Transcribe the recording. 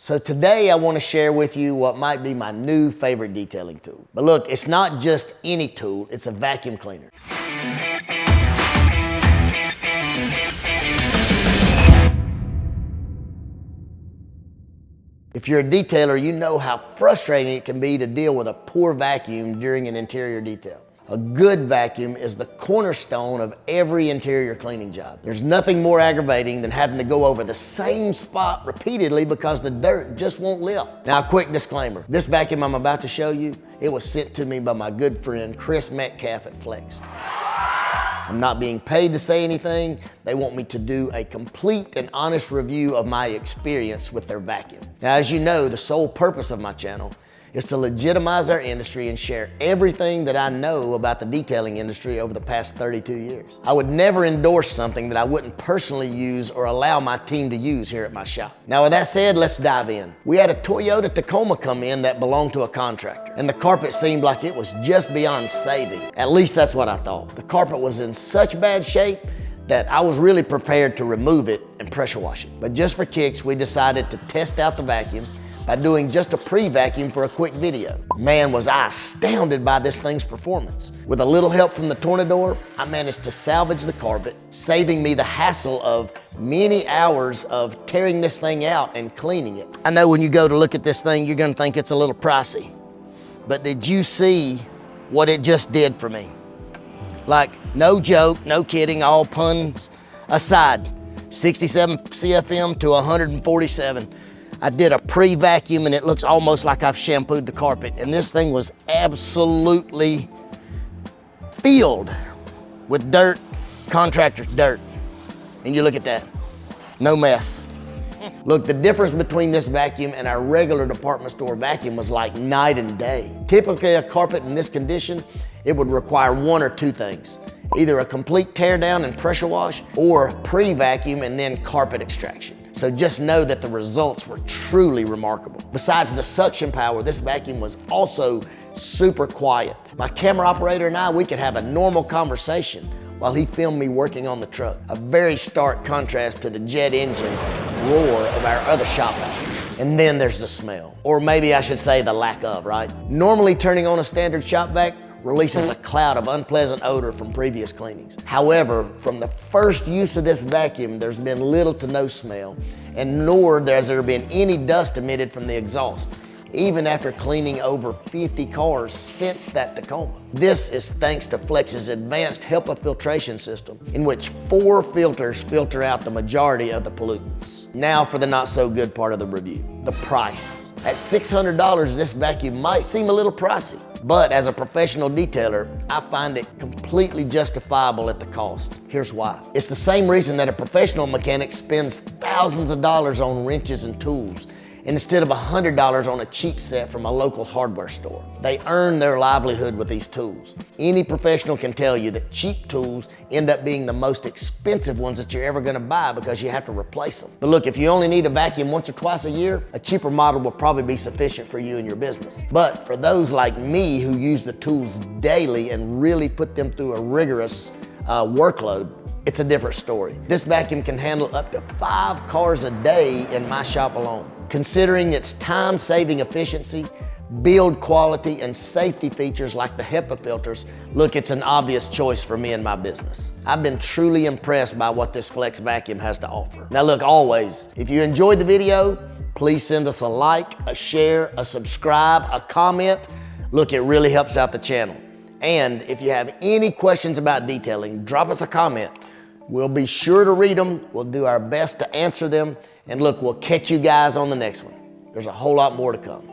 So today I want to share with you what might be my new favorite detailing tool. But look, it's not just any tool, it's a vacuum cleaner. If you're a detailer, you know how frustrating it can be to deal with a poor vacuum during an interior detail. A good vacuum is the cornerstone of every interior cleaning job. There's nothing more aggravating than having to go over the same spot repeatedly because the dirt just won't lift. Now, a quick disclaimer. This vacuum I'm about to show you, it was sent to me by my good friend Chris Metcalf at Flex. I'm not being paid to say anything. They want me to do a complete and honest review of my experience with their vacuum. Now, as you know, the sole purpose of my channel is to legitimize our industry and share everything that I know about the detailing industry over the past 32 years. I would never endorse something that I wouldn't personally use or allow my team to use here at my shop. Now, with that said, let's dive in. We had a Toyota Tacoma come in that belonged to a contractor, and the carpet seemed like it was just beyond saving. At least that's what I thought. The carpet was in such bad shape that I was really prepared to remove it and pressure wash it. But just for kicks, we decided to test out the vacuum by doing just a pre-vacuum for a quick video. Man, was I astounded by this thing's performance. With a little help from the Tornador, I managed to salvage the carpet, saving me the hassle of many hours of tearing this thing out and cleaning it. I know when you go to look at this thing, you're gonna think it's a little pricey, but did you see what it just did for me? Like, no joke, no kidding, all puns aside, 67 CFM to 147. I did a pre-vacuum and it looks almost like I've shampooed the carpet, and this thing was absolutely filled with dirt, contractor's dirt. And you look at that, no mess. Look, the difference between this vacuum and our regular department store vacuum was like night and day. Typically a carpet in this condition, it would require one or two things. Either a complete tear down and pressure wash, or pre-vacuum and then carpet extraction. So just know that the results were truly remarkable. Besides the suction power, this vacuum was also super quiet. My camera operator and I, we could have a normal conversation while he filmed me working on the truck. A very stark contrast to the jet engine roar of our other shop vacs. And then there's the smell, or maybe I should say the lack of, right? Normally turning on a standard shop vac releases a cloud of unpleasant odor from previous cleanings. However, from the first use of this vacuum, there's been little to no smell, and nor has there been any dust emitted from the exhaust, even after cleaning over 50 cars since that Tacoma. This is thanks to Flex's advanced HEPA filtration system, in which 4 filters filter out the majority of the pollutants. Now for the not so good part of the review, the price. At $600, this vacuum might seem a little pricey, but as a professional detailer, I find it completely justifiable at the cost. Here's why. It's the same reason that a professional mechanic spends thousands of dollars on wrenches and tools, instead of $100 on a cheap set from a local hardware store. They earn their livelihood with these tools. Any professional can tell you that cheap tools end up being the most expensive ones that you're ever gonna buy because you have to replace them. But look, if you only need a vacuum once or twice a year, a cheaper model will probably be sufficient for you and your business. But for those like me who use the tools daily and really put them through a rigorous workload, it's a different story. This vacuum can handle up to 5 cars a day in my shop alone. Considering its time-saving efficiency, build quality, and safety features like the HEPA filters, look, it's an obvious choice for me and my business. I've been truly impressed by what this Flex vacuum has to offer. Now look, always, if you enjoyed the video, please send us a like, a share, a subscribe, a comment. Look, it really helps out the channel. And if you have any questions about detailing, drop us a comment. We'll be sure to read them. We'll do our best to answer them. And look, we'll catch you guys on the next one. There's a whole lot more to come.